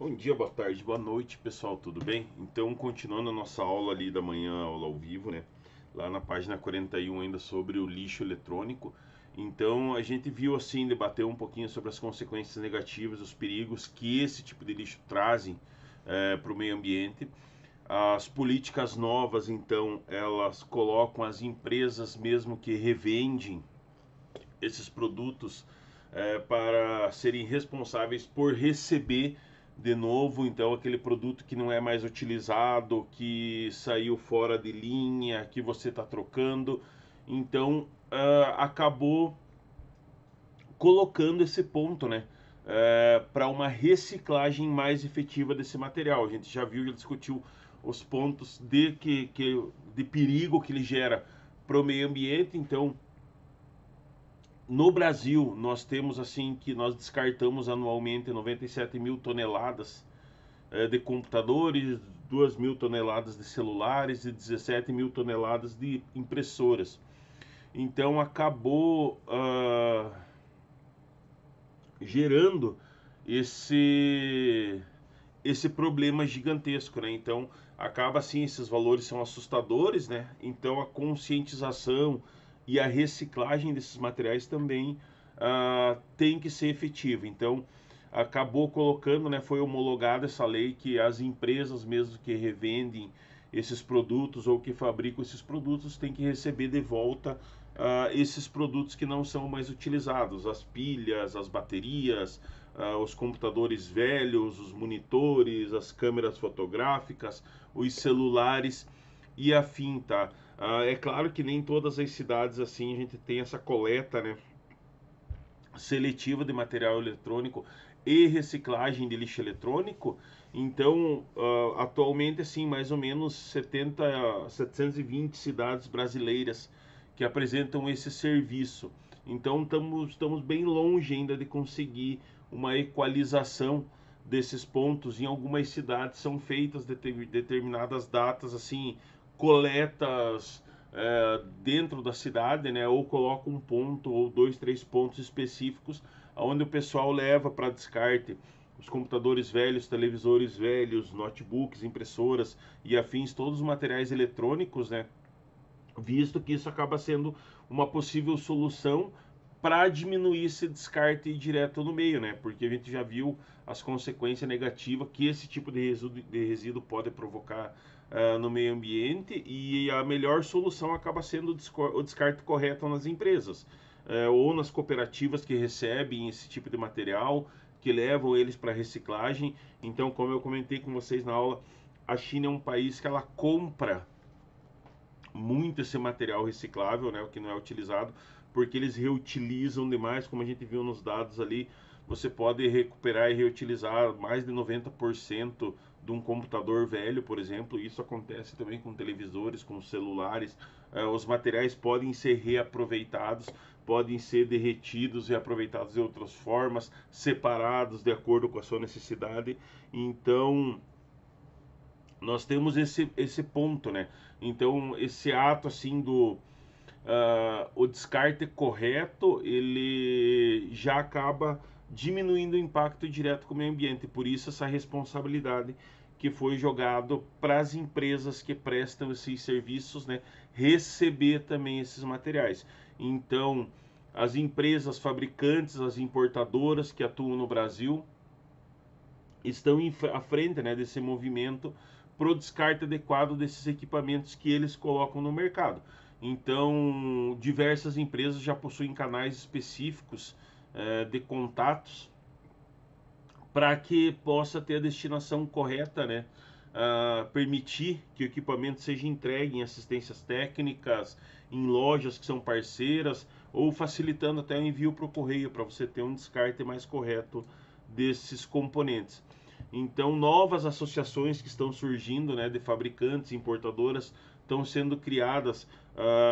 Bom dia, boa tarde, boa noite, pessoal, tudo bem? Então, continuando a nossa aula ali da manhã, aula ao vivo, né? Lá na página 41 ainda sobre o lixo eletrônico. Então, a gente viu assim, debateu um pouquinho sobre as consequências negativas, os perigos que esse tipo de lixo trazem para o meio ambiente. As políticas novas, então, elas colocam as empresas mesmo que revendem esses produtos para serem responsáveis por receber de novo, então, aquele produto que não é mais utilizado, que saiu fora de linha, que você está trocando. Então, acabou colocando esse ponto, né? Para uma reciclagem mais efetiva desse material. A gente já viu, já discutiu os pontos de perigo que ele gera para o meio ambiente. Então, no Brasil, nós temos assim que nós descartamos anualmente 97 mil toneladas de computadores, 2 mil toneladas de celulares e 17 mil toneladas de impressoras. Então acabou gerando esse esse problema gigantesco, né? Então acaba assim, esses valores são assustadores, né? Então a conscientização e a reciclagem desses materiais também tem que ser efetiva. Então acabou colocando, né? Foi homologada essa lei que as empresas mesmo que revendem esses produtos ou que fabricam esses produtos têm que receber de volta esses produtos que não são mais utilizados, as pilhas, as baterias, os computadores velhos, os monitores, as câmeras fotográficas, os celulares e afim, tá? É claro que nem todas as cidades assim a gente tem essa coleta, né, seletiva de material eletrônico e reciclagem de lixo eletrônico. Então, atualmente assim, mais ou menos 720 cidades brasileiras que apresentam esse serviço. Então, estamos bem longe ainda de conseguir uma equalização desses pontos. Em algumas cidades são feitas determinadas datas, assim, coletas dentro da cidade, né? Ou coloca um ponto ou dois, três pontos específicos, onde o pessoal leva para descarte os computadores velhos, televisores velhos, notebooks, impressoras e afins, todos os materiais eletrônicos, né? Visto que isso acaba sendo uma possível solução para diminuir esse descarte direto no meio, né? Porque a gente já viu as consequências negativas que esse tipo de resíduo pode provocar no meio ambiente, e a melhor solução acaba sendo o descarte correto nas empresas ou nas cooperativas que recebem esse tipo de material, que levam eles para reciclagem. Então, como eu comentei com vocês na aula, a China é um país que ela compra muito esse material reciclável, né, o que não é utilizado, porque eles reutilizam demais, como a gente viu nos dados ali. Você pode recuperar e reutilizar mais de 90% de um computador velho, por exemplo. Isso acontece também com televisores, com celulares. Os materiais podem ser reaproveitados, podem ser derretidos e aproveitados de outras formas, separados de acordo com a sua necessidade. Então, nós temos esse ponto, né? Então, esse ato assim do o descarte correto, ele já acaba diminuindo o impacto direto com o meio ambiente. Por isso essa responsabilidade que foi jogado para as empresas que prestam esses serviços, né, receber também esses materiais. Então, as empresas fabricantes, as importadoras que atuam no Brasil, estão à frente, né, desse movimento para o descarte adequado desses equipamentos que eles colocam no mercado. Então, diversas empresas já possuem canais específicos de contatos para que possa ter a destinação correta, né? Permitir que o equipamento seja entregue em assistências técnicas, em lojas que são parceiras, ou facilitando até o envio para o correio, para você ter um descarte mais correto desses componentes. Então, novas associações que estão surgindo, né, de fabricantes, importadoras, estão sendo criadas,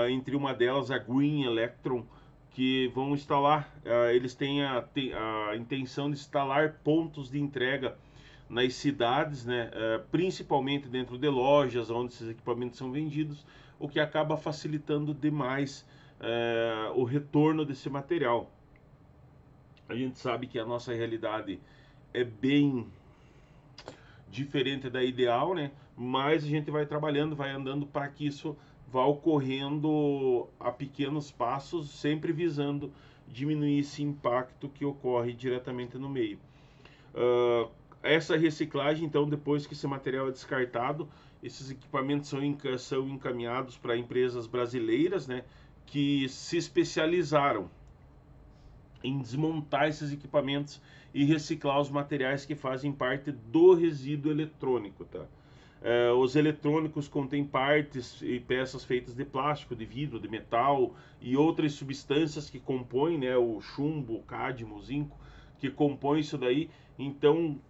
entre uma delas a Green Electron, que vão instalar, eles têm a intenção de instalar pontos de entrega nas cidades, né, principalmente dentro de lojas onde esses equipamentos são vendidos, o que acaba facilitando demais o retorno desse material. A gente sabe que a nossa realidade é bem diferente da ideal, né? Mas a gente vai trabalhando, vai andando para que isso vá ocorrendo a pequenos passos, sempre visando diminuir esse impacto que ocorre diretamente no meio. Essa reciclagem, então, depois que esse material é descartado, esses equipamentos são encaminhados para empresas brasileiras, né, que se especializaram em desmontar esses equipamentos e reciclar os materiais que fazem parte do resíduo eletrônico, tá? Os eletrônicos contêm partes e peças feitas de plástico, de vidro, de metal e outras substâncias que compõem, né, o chumbo, o cádmio, o zinco, que compõem isso daí. Então,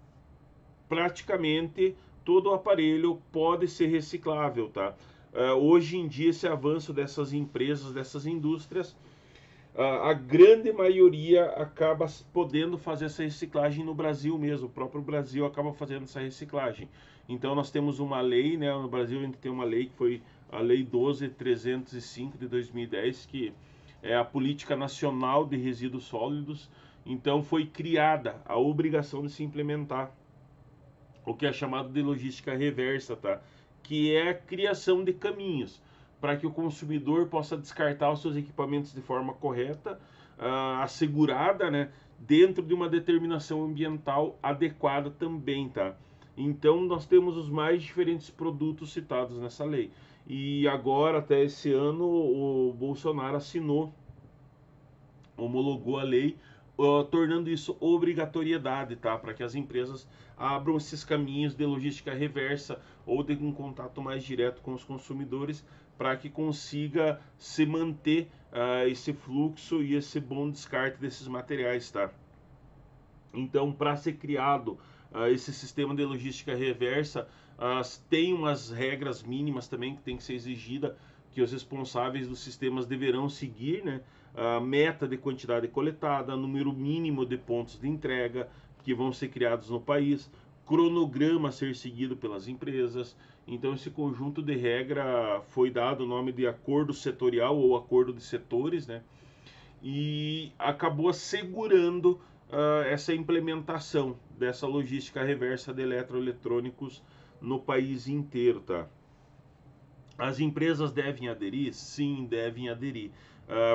praticamente todo o aparelho pode ser reciclável, tá? Hoje em dia, esse avanço dessas empresas, dessas indústrias, a grande maioria acaba podendo fazer essa reciclagem no Brasil mesmo. O próprio Brasil acaba fazendo essa reciclagem. Então nós temos uma lei, né? No Brasil a gente tem uma lei que foi a Lei 12.305 de 2010, que é a Política Nacional de Resíduos Sólidos. Então foi criada a obrigação de se implementar o que é chamado de logística reversa, tá? Que é a criação de caminhos para que o consumidor possa descartar os seus equipamentos de forma correta, assegurada, né, dentro de uma determinação ambiental adequada também, tá? Então nós temos os mais diferentes produtos citados nessa lei. E agora, até esse ano, o Bolsonaro homologou a lei, tornando isso obrigatoriedade, tá? Para que as empresas abram esses caminhos de logística reversa ou de um contato mais direto com os consumidores, para que consiga se manter esse fluxo e esse bom descarte desses materiais, tá? Então, para ser criado esse sistema de logística reversa, tem umas regras mínimas também que tem que ser exigida, que os responsáveis dos sistemas deverão seguir, né? A meta de quantidade coletada, número mínimo de pontos de entrega que vão ser criados no país, cronograma a ser seguido pelas empresas. Então esse conjunto de regra foi dado o nome de acordo setorial ou acordo de setores, né? E acabou assegurando essa implementação dessa logística reversa de eletroeletrônicos no país inteiro, tá? As empresas devem aderir? Sim, devem aderir,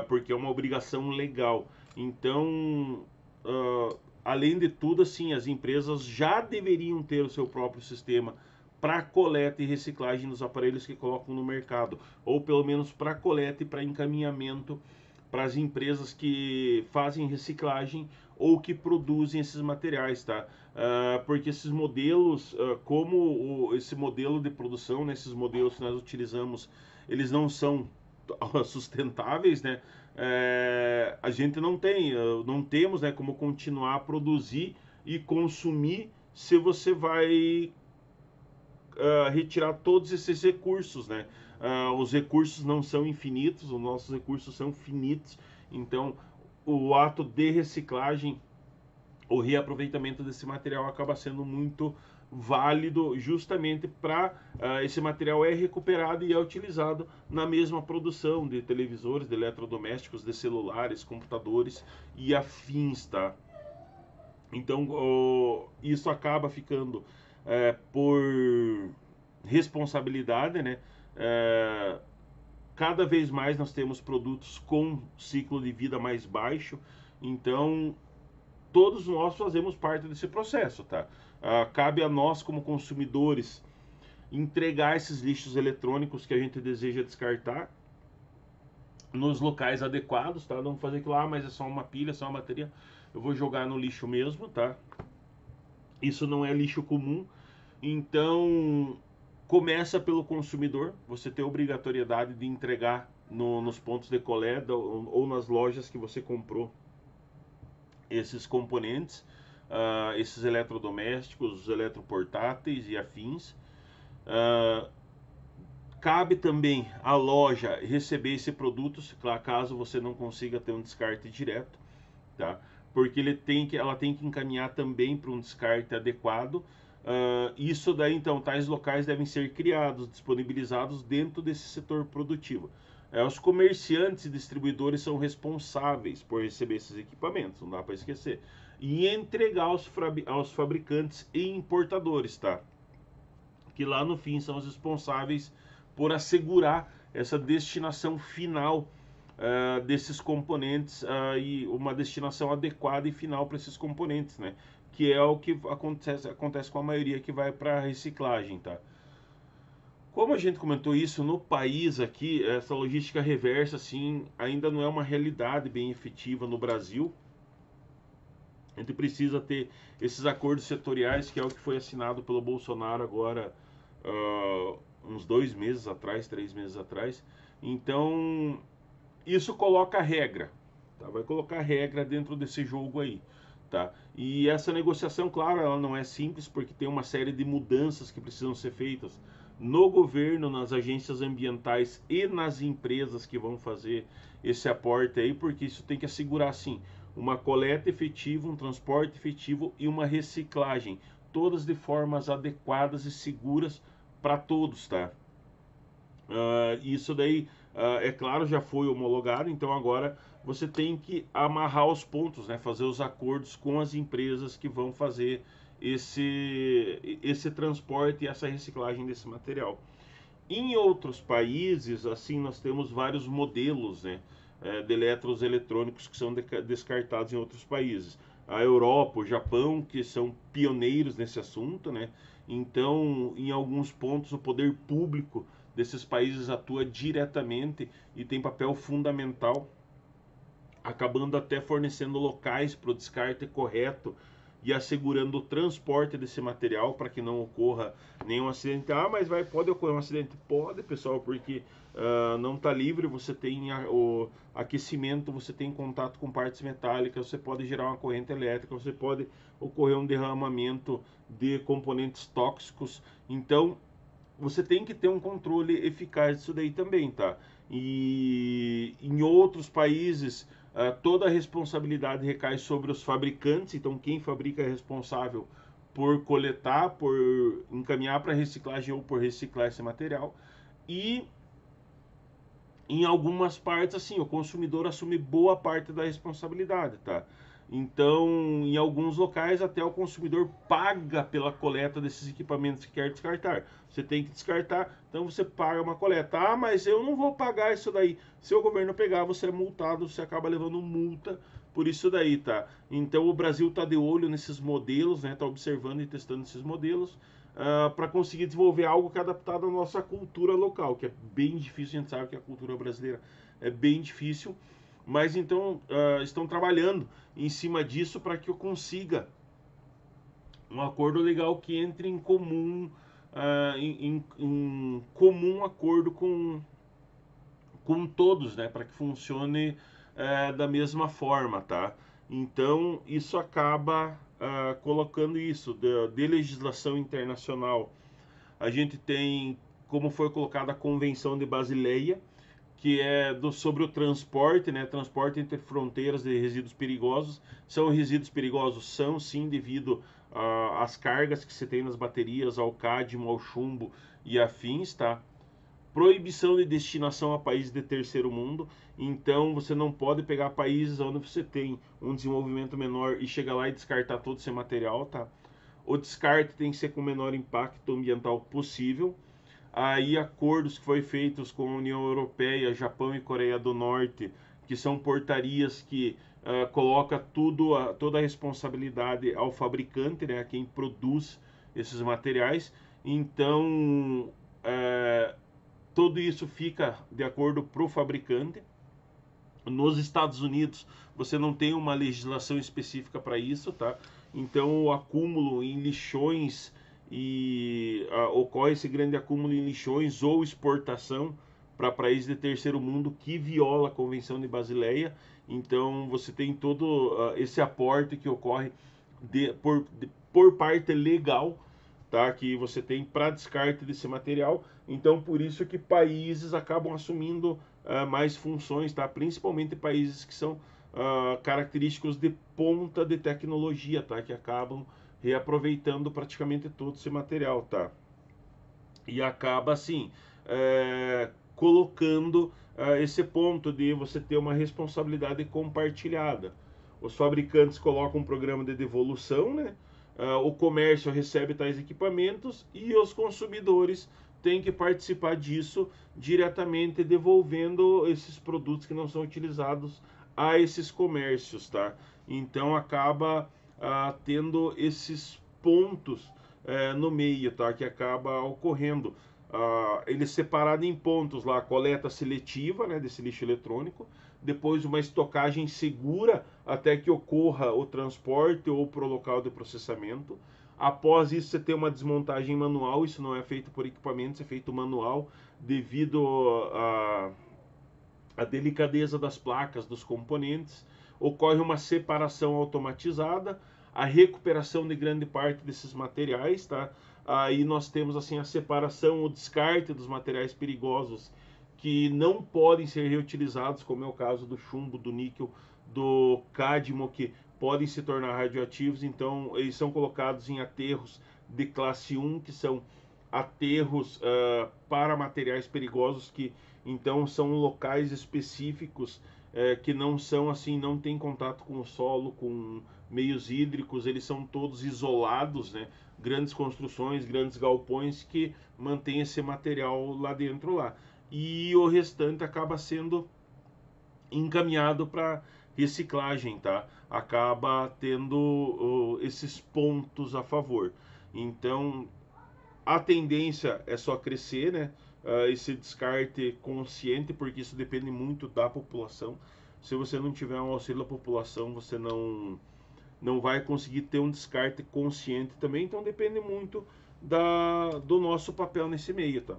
porque é uma obrigação legal. Então, além de tudo, assim, as empresas já deveriam ter o seu próprio sistema para coleta e reciclagem dos aparelhos que colocam no mercado, ou pelo menos para coleta e para encaminhamento para as empresas que fazem reciclagem ou que produzem esses materiais, tá? Porque esses modelos, esse modelo de produção, né, esses modelos que nós utilizamos, eles não são sustentáveis, né? A gente não temos, né, como continuar a produzir e consumir se você vai retirar todos esses recursos, né? Os recursos não são infinitos, os nossos recursos são finitos, então o ato de reciclagem, o reaproveitamento desse material acaba sendo muito válido, justamente para esse material é recuperado e é utilizado na mesma produção de televisores, de eletrodomésticos, de celulares, computadores e afins, tá? Então isso acaba ficando por responsabilidade, né? Cada vez mais nós temos produtos com ciclo de vida mais baixo, então todos nós fazemos parte desse processo, tá? Cabe a nós, como consumidores, entregar esses lixos eletrônicos que a gente deseja descartar nos locais adequados, tá? Não fazer aquilo, mas é só uma pilha, é só uma bateria, eu vou jogar no lixo mesmo, tá? Isso não é lixo comum, então começa pelo consumidor, você tem a obrigatoriedade de entregar nos pontos de coleta ou nas lojas que você comprou esses componentes, esses eletrodomésticos, os eletroportáteis e afins. Cabe também à loja receber esse produto, caso você não consiga ter um descarte direto, tá? Porque ela tem que encaminhar também para um descarte adequado. Isso daí, então, tais locais devem ser criados, disponibilizados dentro desse setor produtivo. Os comerciantes e distribuidores são responsáveis por receber esses equipamentos, não dá para esquecer. E entregar aos fabricantes e importadores, tá? que lá no fim são os responsáveis por assegurar essa destinação final desses componentes e uma destinação adequada e final para esses componentes, né? Que é o que acontece com a maioria que vai para reciclagem, tá? Como a gente comentou isso no país aqui, essa logística reversa, assim, ainda não é uma realidade bem efetiva no Brasil. A gente precisa ter esses acordos setoriais, que é o que foi assinado pelo Bolsonaro agora, uns 2 meses atrás, 3 meses atrás. Então, isso coloca regra, tá? Vai colocar regra dentro desse jogo aí, tá? E essa negociação, claro, ela não é simples, porque tem uma série de mudanças que precisam ser feitas no governo, nas agências ambientais e nas empresas que vão fazer esse aporte aí, porque isso tem que assegurar, assim, uma coleta efetiva, um transporte efetivo e uma reciclagem, todas de formas adequadas e seguras para todos, tá? Isso daí, é claro, já foi homologado, então agora você tem que amarrar os pontos, né? Fazer os acordos com as empresas que vão fazer esse transporte e essa reciclagem desse material. Em outros países, assim, nós temos vários modelos, né, de eletrônicos que são descartados em outros países. A Europa, o Japão, que são pioneiros nesse assunto, né? Então, em alguns pontos, o poder público desses países atua diretamente e tem papel fundamental, acabando até fornecendo locais para o descarte correto e assegurando o transporte desse material para que não ocorra nenhum acidente. Ah, mas pode ocorrer um acidente? Pode, pessoal, porque não está livre, você tem o aquecimento, você tem contato com partes metálicas, você pode gerar uma corrente elétrica, você pode ocorrer um derramamento de componentes tóxicos. Então, você tem que ter um controle eficaz disso daí também, tá? E em outros países, toda a responsabilidade recai sobre os fabricantes, então quem fabrica é responsável por coletar, por encaminhar para reciclagem ou por reciclar esse material. E em algumas partes, assim, o consumidor assume boa parte da responsabilidade, tá? Então, em alguns locais, até o consumidor paga pela coleta desses equipamentos que quer descartar. Você tem que descartar, então você paga uma coleta. Ah, mas eu não vou pagar isso daí. Se o governo pegar, você é multado, você acaba levando multa por isso daí, tá? Então, o Brasil tá de olho nesses modelos, né? Tá observando e testando esses modelos para conseguir desenvolver algo que é adaptado à nossa cultura local, que é bem difícil. A gente sabe que a cultura brasileira é bem difícil, mas então estão trabalhando em cima disso para que eu consiga um acordo legal que entre em comum, em comum acordo com todos, né, para que funcione da mesma forma, tá? Então isso acaba colocando isso de legislação internacional. A gente tem, como foi colocada a Convenção de Basileia, que é sobre o transporte, né? Transporte entre fronteiras de resíduos perigosos. São resíduos perigosos? São sim, devido às cargas que você tem nas baterias, ao cádmio, ao chumbo e afins, tá? Proibição de destinação a países de terceiro mundo. Então você não pode pegar países onde você tem um desenvolvimento menor e chegar lá e descartar todo esse material, tá? O descarte tem que ser com o menor impacto ambiental possível. Aí acordos que foram feitos com a União Europeia, Japão e Coreia do Norte, que são portarias que coloca toda a responsabilidade ao fabricante, né, a quem produz esses materiais. Então, tudo isso fica de acordo para o fabricante. Nos Estados Unidos, você não tem uma legislação específica para isso, tá? Então, o acúmulo em lixões ocorre esse grande acúmulo em lixões ou exportação para países de terceiro mundo que viola a Convenção de Basileia. Então, você tem todo esse aporte que ocorre por parte legal, tá, que você tem para descarte desse material. Então, por isso que países acabam assumindo mais funções, tá? Principalmente países que são característicos de ponta de tecnologia, tá? Que acabam reaproveitando praticamente todo esse material, tá? E acaba assim colocando esse ponto de você ter uma responsabilidade compartilhada. Os fabricantes colocam um programa de devolução, né? o comércio recebe tais equipamentos e os consumidores têm que participar disso diretamente, devolvendo esses produtos que não são utilizados a esses comércios, tá? Então acaba tendo esses pontos no meio, tá? Que acaba ocorrendo. Ele é separado em pontos lá, coleta seletiva, né, desse lixo eletrônico, depois uma estocagem segura até que ocorra o transporte ou para o local de processamento. Após isso, você tem uma desmontagem manual, isso não é feito por equipamentos, é feito manual, devido à delicadeza das placas, dos componentes. Ocorre uma separação automatizada, a recuperação de grande parte desses materiais, tá? Aí nós temos assim a separação, o descarte dos materiais perigosos que não podem ser reutilizados, como é o caso do chumbo, do níquel, do cádmio, que podem se tornar radioativos. Então eles são colocados em aterros de classe 1, que são aterros para materiais perigosos, que então são locais específicos que não são assim, não tem contato com o solo, com meios hídricos, eles são todos isolados, né? Grandes construções, grandes galpões que mantêm esse material lá dentro lá. E o restante acaba sendo encaminhado para reciclagem, tá? Acaba tendo esses pontos a favor. Então, a tendência é só crescer, né? Esse descarte consciente, porque isso depende muito da população. Se você não tiver um auxílio da população, você não vai conseguir ter um descarte consciente também. Então depende muito do nosso papel nesse meio, tá?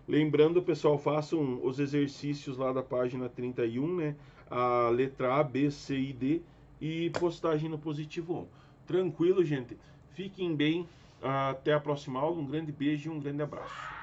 Lembrando, pessoal, façam os exercícios lá da página 31, né? A letra A, B, C e D e postagem no positivo 1. Tranquilo, gente? Fiquem bem. Até a próxima aula. Um grande beijo e um grande abraço.